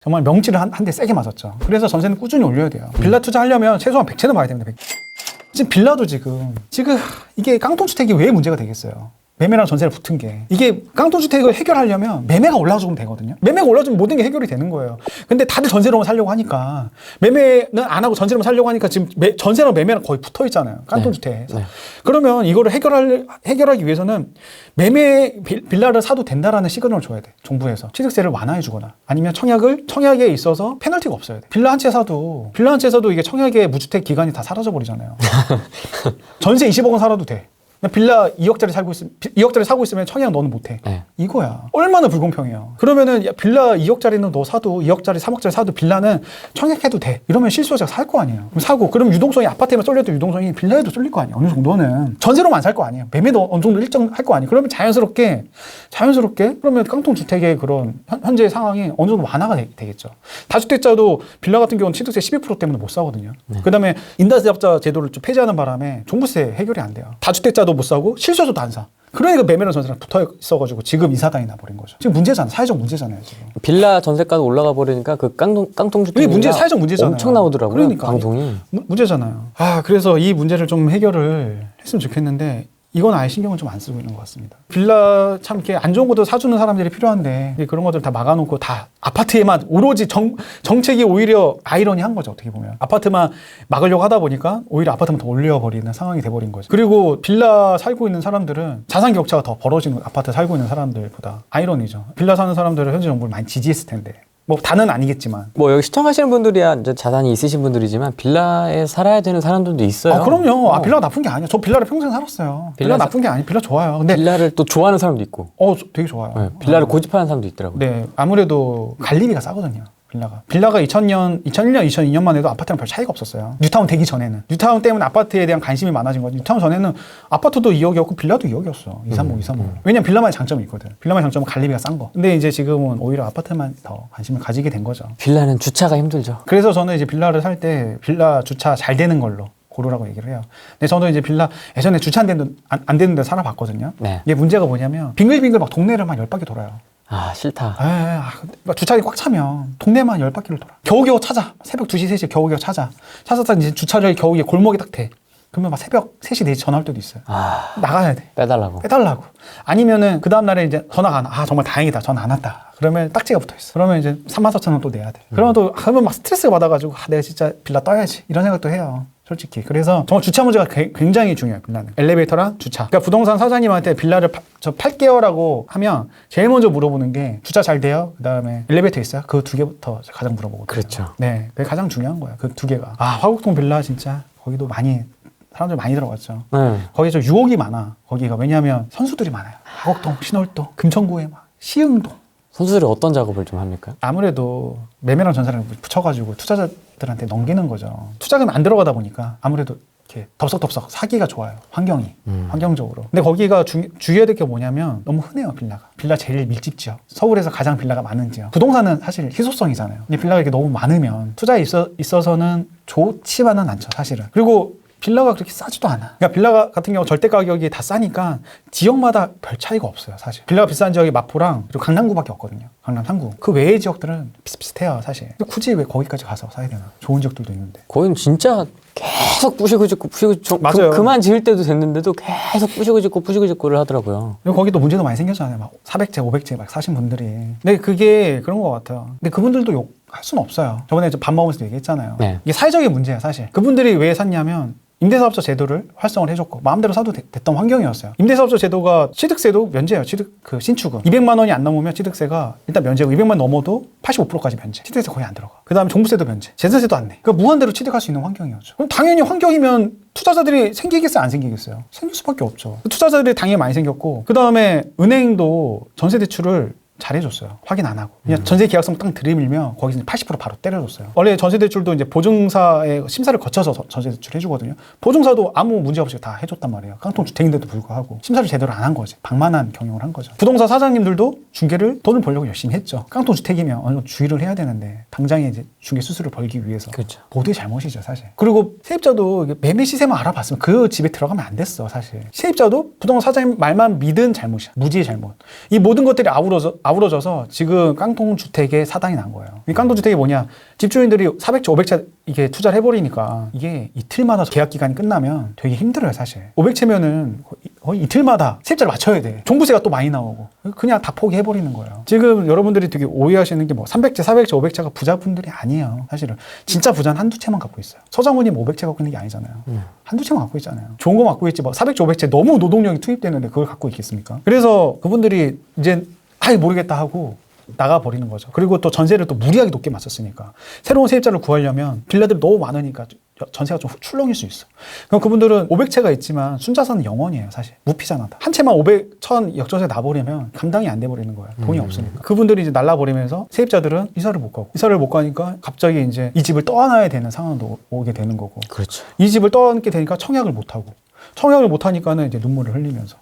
정말 명치를 한 대 세게 맞았죠. 그래서 전세는 꾸준히 올려야 돼요. 빌라 투자하려면 최소한 100채는 봐야 됩니다. 100. 지금 빌라도 지금 이게 깡통주택이 왜 문제가 되겠어요? 매매랑 전세를 붙은 게. 이게 깡통주택을 해결하려면 매매가 올라주면 되거든요. 매매가 올라주면 모든 게 해결이 되는 거예요. 근데 다들 전세로만 살려고 하니까, 매매는 안 하고 전세로만 살려고 하니까 지금 전세랑 매매랑 거의 붙어 있잖아요. 깡통주택에서. 네. 그러면 이거를 해결하기 위해서는 빌라를 사도 된다라는 시그널을 줘야 돼. 정부에서. 취득세를 완화해 주거나 아니면 청약에 있어서 페널티가 없어야 돼. 빌라 한 채 사도 이게 청약의 무주택 기간이 다 사라져 버리잖아요. 전세 20억 원 살아도 돼. 빌라 2억짜리 사고 있으면 청약 너는 못해. 네. 이거야. 얼마나 불공평해요. 그러면은 빌라 2억짜리는 너 사도 2억짜리 3억짜리 사도 빌라는 청약해도 돼. 이러면 실수요자가 살 거 아니에요. 그럼 유동성이 아파트에만 쏠려도 유동성이 빌라에도 쏠릴 거 아니에요. 어느 정도는. 전세로만 살 거 아니에요. 매매도 어느 정도 일정 할 거 아니에요. 그러면 자연스럽게 그러면 깡통주택의 그런 현재의 상황이 어느 정도 완화가 되겠죠. 다주택자도 빌라 같은 경우는 취득세 12% 때문에 못 사거든요. 네. 그 다음에 임대사업자 제도를 좀 폐지하는 바람에 종부세 해결이 안 돼요. 다주택자도 못 사고 실수요자도 안 사. 그러니까 매매랑 전세랑 붙어 있어가지고 지금 이 사단이 나버린 거죠. 지금 문제잖아. 사회적 문제잖아요. 지금. 빌라 전세가도 올라가 버리니까 그 깡통주택이 문제 사회적 문제잖아요. 엄청 나오더라고요. 그러니까 방송이. 문제잖아요. 그래서 이 문제를 좀 해결을 했으면 좋겠는데 이건 아예 신경을 좀 안 쓰고 있는 것 같습니다. 빌라 참 이렇게 안 좋은 것도 사주는 사람들이 필요한데 그런 것들 다 막아놓고 다 아파트에만 오로지 정책이 오히려 아이러니한 거죠. 어떻게 보면 아파트만 막으려고 하다 보니까 오히려 아파트만 더 올려버리는 상황이 돼버린 거죠. 그리고 빌라 살고 있는 사람들은 자산 격차가 더 벌어지는 아파트 살고 있는 사람들보다 아이러니죠. 빌라 사는 사람들은 현재 정부를 많이 지지했을 텐데. 다는 아니겠지만. 여기 시청하시는 분들이야 이제 자산이 있으신 분들이지만 빌라에 살아야 되는 사람들도 있어요. 그럼요. 빌라가 나쁜 게 아니야. 저 빌라를 평생 살았어요. 빌라 나쁜 게 아니에요. 빌라 좋아요. 근데 빌라를 또 좋아하는 사람도 있고. 되게 좋아요. 네, 빌라를 고집하는 사람도 있더라고요. 네. 아무래도 관리비가 싸거든요. 빌라가 2001년, 2002년만 해도 아파트랑 별 차이가 없었어요. 뉴타운 되기 전에는. 뉴타운 때문에 아파트에 대한 관심이 많아진 거지. 뉴타운 전에는 아파트도 2억이었고 빌라도 2억이었어. 2, 3억, 2, 3억. 왜냐면 빌라만의 장점이 있거든. 빌라만의 장점은 관리비가 싼 거. 근데 이제 지금은 오히려 아파트만 더 관심을 가지게 된 거죠. 빌라는 주차가 힘들죠. 그래서 저는 이제 빌라를 살 때 빌라 주차 잘 되는 걸로 고르라고 얘기를 해요. 근데 저는 이제 빌라 예전에 주차 안 되는 데 살아봤거든요. 네. 이게 문제가 뭐냐면 빙글빙글 막 동네를 막 10바퀴 돌아요. 싫다. 주차장이 꽉 차면 동네만 10바퀴를 돌아. 겨우겨우 찾아. 새벽 2시, 3시에 겨우겨우 찾아서 이제 주차를 겨우 골목에 딱 대. 그러면 막 새벽 3시, 4시 전화 올 때도 있어요. 나가야 돼. 빼달라고. 아니면은 그 다음날에 이제 전화가 안 와. 정말 다행이다. 전화 안 왔다. 그러면 딱지가 붙어 있어. 그러면 이제 34,000원 또 내야 돼. 그러면 막 스트레스가 받아가지고 내가 진짜 빌라 떠야지. 이런 생각도 해요. 솔직히. 그래서 정말 주차 문제가 굉장히 중요해요. 빌라는. 엘리베이터랑 주차. 그러니까 부동산 사장님한테 빌라를 저 팔게요라고 하면 제일 먼저 물어보는 게 주차 잘 돼요? 그 다음에 엘리베이터 있어요? 그 두 개부터 가장 물어보거든요. 그렇죠. 네. 그게 가장 중요한 거예요. 그 두 개가. 화곡동 빌라 진짜 거기도 사람들 많이 들어갔죠. 거기 저 유혹이 많아. 거기가. 왜냐하면 선수들이 많아요. 화곡동, 신월동, 금천구에 막 시흥동. 선수들이 어떤 작업을 좀 합니까? 아무래도 매매랑 전세랑 붙여가지고 투자자들한테 넘기는 거죠. 투자금이 안 들어가다 보니까 아무래도 이렇게 덥석덥석 사기가 좋아요. 환경적으로. 근데 거기가 주의해야 될 게 뭐냐면 너무 흔해요. 빌라 제일 밀집 지역. 서울에서 가장 빌라가 많은 지역. 부동산은 사실 희소성이잖아요. 근데 빌라가 이렇게 너무 많으면 투자에 있어서는 좋지만은 않죠. 사실은. 그리고 빌라가 그렇게 싸지도 않아. 그러니까 빌라 같은 경우 절대 가격이 다 싸니까 지역마다 별 차이가 없어요, 사실. 빌라가 비싼 지역이 마포랑 그리고 강남구밖에 없거든요. 강남 3구. 그 외의 지역들은 비슷비슷해요, 사실. 근데 굳이 왜 거기까지 가서 사야 되나? 좋은 지역들도 있는데. 거기는 진짜 계속 부시고 짓고 맞아요. 그만 지을 때도 됐는데도 계속 부시고 짓고를 하더라고요. 그리고 거기도 문제도 많이 생겼잖아요. 막 400제, 500제 막 사신 분들이. 근데 그게 그런 것 같아요. 근데 그분들도 욕할 수는 없어요. 저번에 밥 먹으면서 얘기했잖아요. 네. 이게 사회적인 문제예요, 사실. 그분들이 왜 샀냐면 임대사업자 제도를 활성화를 해줬고 마음대로 사도 됐던 환경이었어요. 임대사업자 제도가 취득세도 면제예요. 신축은 200만 원이 안 넘으면 취득세가 일단 면제고 200만 넘어도 85%까지 면제. 취득세 거의 안 들어가. 그 다음에 종부세도 면제. 재산세도 안 내. 그러니까 무한대로 취득할 수 있는 환경이었죠. 그럼 당연히 환경이면 투자자들이 생기겠어요? 안 생기겠어요? 생길 수밖에 없죠. 투자자들이 당연히 많이 생겼고 그 다음에 은행도 전세 대출을 잘해줬어요. 확인 안 하고. 그냥 전세 계약서 딱 들이밀면 거기서 80% 바로 때려줬어요. 원래 전세 대출도 이제 보증사의 심사를 거쳐서 전세 대출 해주거든요. 보증사도 아무 문제 없이 다 해줬단 말이에요. 깡통 주택인데도 불구하고 심사를 제대로 안 한 거지. 방만한 경영을 한 거죠. 부동산 사장님들도 중개를 돈을 벌려고 열심히 했죠. 깡통 주택이면 어느 정도 주의를 해야 되는데 당장에 이제 중개 수수료를 벌기 위해서. 그렇죠. 모두의 잘못이죠, 사실. 그리고 세입자도 매매 시세만 알아봤으면 그 집에 들어가면 안 됐어, 사실. 세입자도 부동산 사장님 말만 믿은 잘못이야. 무지의 잘못. 이 모든 것들이 아우러져 아우러져서 지금 깡통주택에 사당이 난 거예요. 이 깡통주택이 뭐냐? 집주인들이 400채, 500채 이게 투자를 해버리니까 이게 이틀마다 계약 기간이 끝나면 되게 힘들어요, 사실. 500채면은 거의 이틀마다 세입자를 맞춰야 돼. 종부세가 또 많이 나오고. 그냥 다 포기해버리는 거예요. 지금 여러분들이 되게 오해하시는 게 뭐 300채, 400채, 500채가 부자분들이 아니에요. 사실은. 진짜 부자는 한두 채만 갖고 있어요. 서장훈이 500채 갖고 있는 게 아니잖아요. 한두 채만 갖고 있잖아요. 좋은 거 갖고 있지. 뭐 400채, 500채 너무 노동력이 투입되는데 그걸 갖고 있겠습니까? 그래서 그분들이 이제 아예 모르겠다 하고 나가버리는 거죠. 그리고 또 전세를 또 무리하게 높게 맞췄으니까. 새로운 세입자를 구하려면 빌라들이 너무 많으니까 전세가 좀 출렁일 수 있어. 그럼 그분들은 500채가 있지만 순자산은 0원이에요, 사실. 무피잖아. 한 채만 500, 1000 역전세 나버리면 감당이 안 돼버리는 거예요. 돈이 없으니까. 그분들이 이제 날라버리면서 세입자들은 이사를 못 가고. 이사를 못 가니까 갑자기 이제 이 집을 떠나야 되는 상황도 오게 되는 거고. 그렇죠. 이 집을 떠안게 되니까 청약을 못 하고. 청약을 못 하니까는 이제 눈물을 흘리면서.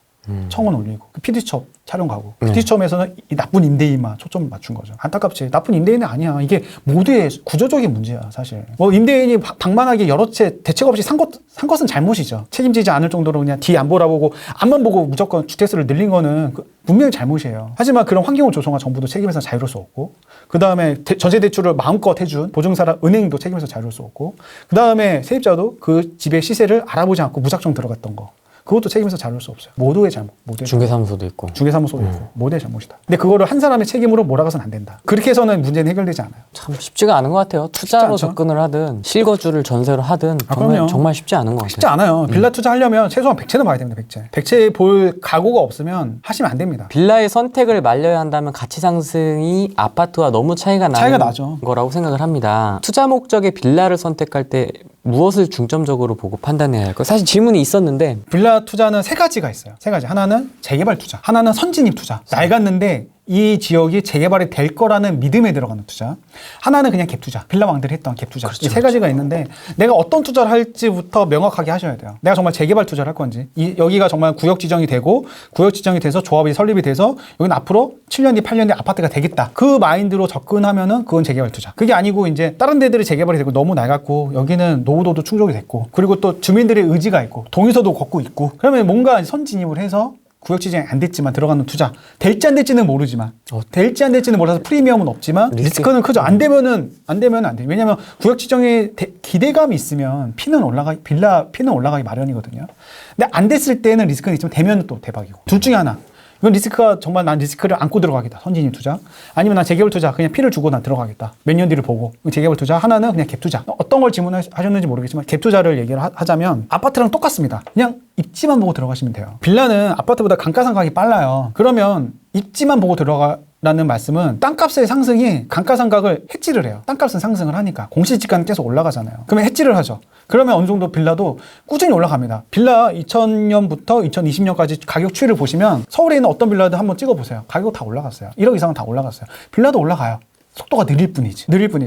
청원 올리고 PD수첩 촬영 가고 PD수첩에서는 이 나쁜 임대인만 초점 맞춘 거죠. 안타깝지. 나쁜 임대인은 아니야. 이게 모두의 구조적인 문제야, 사실. 뭐 임대인이 방만하게 여러 채 대책 없이 산 것은 잘못이죠. 책임지지 않을 정도로 그냥 뒤 안 보라보고 앞만 보고 무조건 주택수를 늘린 거는 분명히 잘못이에요. 하지만 그런 환경을 조성한 정부도 책임에서 자유로울 수 없고, 그 다음에 전세 대출을 마음껏 해준 보증사라 은행도 책임에서 자유로울 수 없고, 그 다음에 세입자도 그 집의 시세를 알아보지 않고 무작정 들어갔던 거. 그것도 책임에서 자를 수 없어요. 모두의 잘못. 중개사무소도 있고. 중개사무소도 있고. 모두의 잘못이다. 근데 그거를 한 사람의 책임으로 몰아가서는 안 된다. 그렇게 해서는 문제는 해결되지 않아요. 참 쉽지가 않은 것 같아요. 투자로 접근을 하든 실거주를 전세로 하든 정말 쉽지 않은 것 같아요. 쉽지 않아요. 빌라 투자하려면 최소한 100채는 봐야 됩니다. 100채. 100채 볼 각오가 없으면 하시면 안 됩니다. 빌라의 선택을 말려야 한다면 가치 상승이 아파트와 너무 차이가 나죠. 거라고 생각을 합니다. 투자 목적의 빌라를 선택할 때 무엇을 중점적으로 보고 판단해야 할까요? 사실 질문이 있었는데 빌라 투자는 세 가지가 있어요. 세 가지. 하나는 재개발 투자, 하나는 선진입 투자. 낡았는데 이 지역이 재개발이 될 거라는 믿음에 들어가는 투자, 하나는 그냥 갭 투자, 빌라왕들이 했던 갭 투자. 그렇죠, 이 세 가지가 있는데 내가 어떤 투자를 할지부터 명확하게 하셔야 돼요. 내가 정말 재개발 투자를 할 건지, 여기가 정말 구역 지정이 되고 구역 지정이 돼서 조합이 설립이 돼서 여기는 앞으로 7년 뒤 8년 뒤 아파트가 되겠다, 그 마인드로 접근하면은 그건 재개발 투자. 그게 아니고 이제 다른 데들이 재개발이 되고 너무 낡았고 여기는 노후도도 충족이 됐고 그리고 또 주민들의 의지가 있고 동의서도 걷고 있고 그러면 뭔가 선진입을 해서 구역 지정이 안 됐지만 들어가는 투자, 될지 안 될지는 모르지만, 될지 안 될지는 몰라서 프리미엄은 없지만 리스크는 크죠. 안 되면은 안 돼. 왜냐면 구역 지정에 기대감이 있으면 피는 올라가기 마련이거든요. 근데 안 됐을 때는 리스크는 있지만 되면 또 대박이고. 둘 중에 하나. 이건 리스크가 정말 난 리스크를 안고 들어가겠다. 선진입 투자. 아니면 난 재개발 투자. 그냥 피를 주고 난 들어가겠다. 몇 년 뒤를 보고. 재개발 투자. 하나는 그냥 갭 투자. 어떤 걸 질문하셨는지 모르겠지만 갭 투자를 얘기를 하자면 아파트랑 똑같습니다. 그냥 입지만 보고 들어가시면 돼요. 빌라는 아파트보다 감가상각이 빨라요. 그러면 입지만 보고 들어가라는 말씀은 땅값의 상승이 감가상각을 해지를 해요. 땅값은 상승을 하니까 공시지가는 계속 올라가잖아요. 그러면 해지를 하죠. 그러면 어느 정도 빌라도 꾸준히 올라갑니다. 빌라 2000년부터 2020년까지 가격 추이를 보시면 서울에 있는 어떤 빌라도 한번 찍어보세요. 가격 다 올라갔어요. 1억 이상은 다 올라갔어요. 빌라도 올라가요. 속도가 느릴 뿐이지.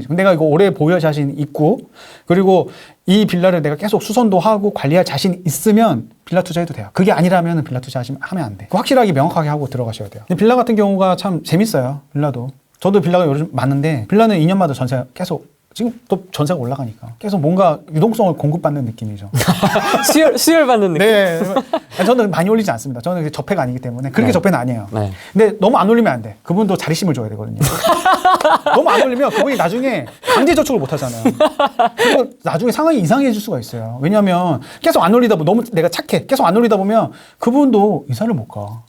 내가 이거 오래 보유할 자신 있고, 그리고 이 빌라를 내가 계속 수선도 하고 관리할 자신 있으면 빌라 투자해도 돼요. 그게 아니라면 빌라 투자하면 안 돼. 확실하게 명확하게 하고 들어가셔야 돼요. 근데 빌라 같은 경우가 참 재밌어요. 빌라도. 저도 빌라가 요즘 많은데 빌라는 2년마다 전세 계속, 지금 또 전세가 올라가니까 계속 뭔가 유동성을 공급받는 느낌이죠. 수혈 받는 느낌. 네. 저는 많이 올리지 않습니다. 저는 접해가 아니기 때문에 그렇게 네. 접해는 아니에요. 네. 근데 너무 안 올리면 안 돼. 그분도 자립심을 줘야 되거든요. 너무 안 올리면 그분이 나중에 강제 저축을 못 하잖아요. 그리고 나중에 상황이 이상해질 수가 있어요. 왜냐하면 계속 안 올리다 보면 너무 내가 착해. 계속 안 올리다 보면 그분도 이사를 못 가.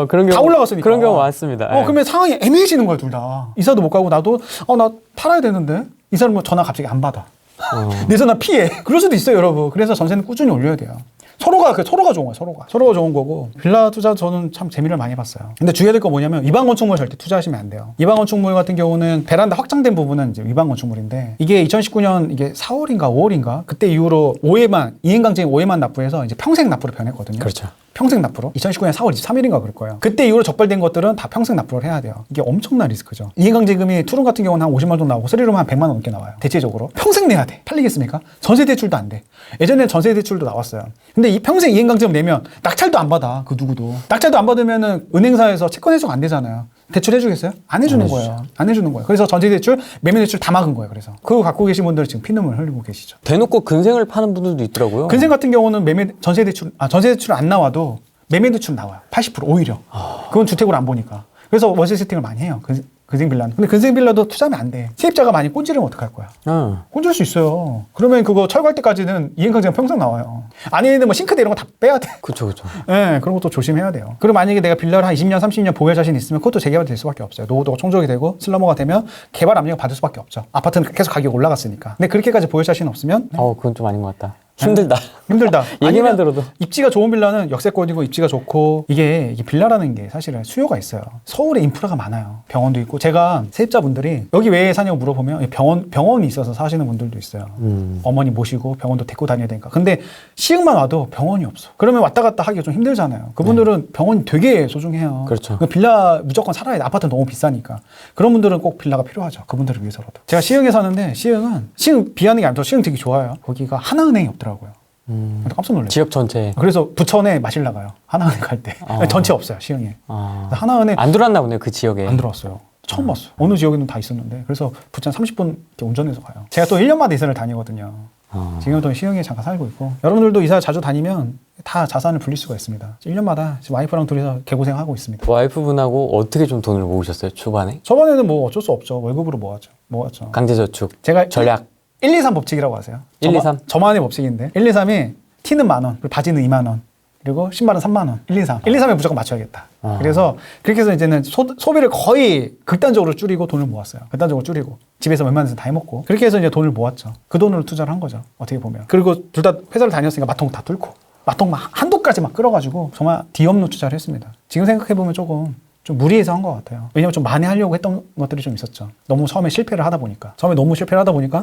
그런 경우 다 올라갔으니까. 그런 경우 많습니다. 그러면 상황이 애매해지는 거야, 둘 다. 이사도 못 가고 나도 나 팔아야 되는데 이 사람 뭐 전화 갑자기 안 받아. 내 전화 피해. 그럴 수도 있어요, 여러분. 그래서 전세는 꾸준히 올려야 돼요. 서로가 좋은 거예요, 서로가 좋은 거고. 빌라 투자 저는 참 재미를 많이 봤어요. 근데 주의해야 될 거 뭐냐면 위반 건축물 절대 투자하시면 안 돼요. 위반 건축물 같은 경우는 베란다 확장된 부분은 이제 위반 건축물인데 이게 2019년 이게 4월인가 5월인가 그때 이후로 이행강제인 5회만 납부해서 이제 평생 납부로 변했거든요. 그렇죠. 평생 납부로 2019년 4월 23일인가 그럴 거예요. 그때 이후로 적발된 것들은 다 평생 납부를 해야 돼요. 이게 엄청난 리스크죠. 이행강제금이 투룸 같은 경우는 한 50만 원 정도 나오고 쓰리룸 한 100만 원 넘게 나와요. 대체적으로 평생 내야 돼. 팔리겠습니까? 전세 대출도 안 돼. 예전에 전세 대출도 나왔어요. 근데 이 평생 이행강제금 내면 낙찰도 안 받아. 그 누구도. 낙찰도 안 받으면은 은행사에서 채권 해소가 안 되잖아요. 대출 해주겠어요? 안 해주는 거예요. 안 해주는 거예요. 그래서 전세 대출, 매매 대출 다 막은 거예요. 그래서 그거 갖고 계신 분들은 지금 피눈물 흘리고 계시죠. 대놓고 근생을 파는 분들도 있더라고요. 근생 같은 경우는 전세 대출 안 나와도 매매 대출 나와요. 80% 오히려. 그건 주택으로 안 보니까. 그래서 월세 세팅을 많이 해요. 근생 빌라는. 근데 근생 빌라도 투자하면 안 돼. 세입자가 많이 꼰지르면 어떡할 거야? 꼰질 수 있어요. 그러면 그거 철거할 때까지는 이행강제가 평생 나와요. 아니면 뭐 싱크대 이런 거 다 빼야 돼. 그쵸. 네, 그런 것도 조심해야 돼요. 그리고 만약에 내가 빌라를 한 20년, 30년 보유할 자신 있으면 그것도 재개발이 될 수밖에 없어요. 노후도가 총적이 되고 슬러머가 되면 개발 압력을 받을 수밖에 없죠. 아파트는 계속 가격이 올라갔으니까. 근데 그렇게까지 보유할 자신 없으면 그건 좀 아닌 것 같다. 힘들다. 힘들다. 얘기만 아니면 들어도. 입지가 좋은 빌라는 역세권이고 입지가 좋고 이게 빌라라는 게 사실은 수요가 있어요. 서울에 인프라가 많아요. 병원도 있고 제가 세입자분들이 여기 왜 사냐고 물어보면 병원이 있어서 사시는 분들도 있어요. 어머니 모시고 병원도 데리고 다녀야 되니까. 근데 시흥만 와도 병원이 없어. 그러면 왔다 갔다 하기가 좀 힘들잖아요. 그분들은 병원이 되게 소중해요. 그렇죠. 빌라 무조건 살아야 돼. 아파트는 너무 비싸니까. 그런 분들은 꼭 빌라가 필요하죠. 그분들을 위해서라도. 제가 시흥에 사는데 시흥 비하는 게 아니라 시흥 되게 좋아요. 거기가 하나은행이 없더라고요. 깜짝 놀랐어요. 지역 전체. 그래서 부천에 마실 나가요. 하나은행 갈 때. 전체 없어요. 시흥에. 하나은행 안 들어왔나 보네요. 그 지역에. 안 들어왔어요. 처음 봤어요. 어느 지역에는 다 있었는데. 그래서 부천 30분 이렇게 운전해서 가요. 제가 또 1년마다 이사를 다니거든요. 지금도 시흥에 잠깐 살고 있고. 여러분들도 이사 자주 다니면 다 자산을 불릴 수가 있습니다. 1년마다 지금 와이프랑 둘이서 개고생하고 있습니다. 와이프분하고 어떻게 좀 돈을 모으셨어요? 초반에? 저번에는 뭐 어쩔 수 없죠. 월급으로 모았죠. 강제저축. 제가 전략. 1, 2, 3 법칙이라고 하세요. 1, 2, 3? 저만의 법칙인데 1, 2, 3이 티는 10,000원, 그리고 바지는 20,000원, 그리고 신발은 30,000원. 1, 2, 3. 1, 2, 3에 무조건 맞춰야겠다. 그래서 그렇게 해서 이제는 소비를 거의 극단적으로 줄이고 돈을 모았어요. 극단적으로 줄이고 집에서 웬만해서 다 해먹고 그렇게 해서 이제 돈을 모았죠. 그 돈으로 투자를 한 거죠. 어떻게 보면. 그리고 둘 다 회사를 다녔으니까 마통 다 뚫고 마통 막 한도까지 막 끌어가지고 정말 뒤없는 투자를 했습니다. 지금 생각해보면 조금 좀 무리해서 한 것 같아요. 왜냐면 좀 만회하려고 했던 것들이 좀 있었죠. 너무 처음에 실패를 하다 보니까.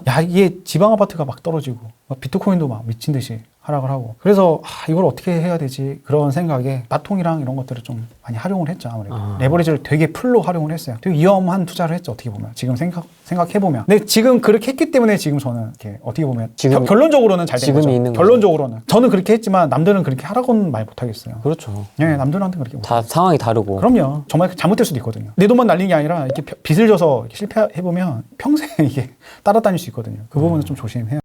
야, 이게 지방 아파트가 막 떨어지고 막 비트코인도 막 미친 듯이 하락을 하고. 그래서 이걸 어떻게 해야 되지? 그런 생각에 마통이랑 이런 것들을 좀 많이 활용을 했죠. 아무래도. 레버리지를 되게 풀로 활용을 했어요. 되게 위험한 투자를 했죠. 어떻게 보면. 지금 생각해보면. 근데 지금 그렇게 했기 때문에 지금 저는 이렇게 어떻게 보면 결론적으로는 잘 된 거죠. 있는 결론적으로는. 저는 그렇게 했지만 남들은 그렇게 하라고는 말 못하겠어요. 그렇죠. 네, 남들한테 그렇게 못. 다 상황이 다르고. 그럼요. 정말 잘못될 수도 있거든요. 내 돈만 날린 게 아니라 이렇게 빚을 져서 실패해보면 평생 이게 따라다닐 수 있거든요. 그 부분은 좀 조심해야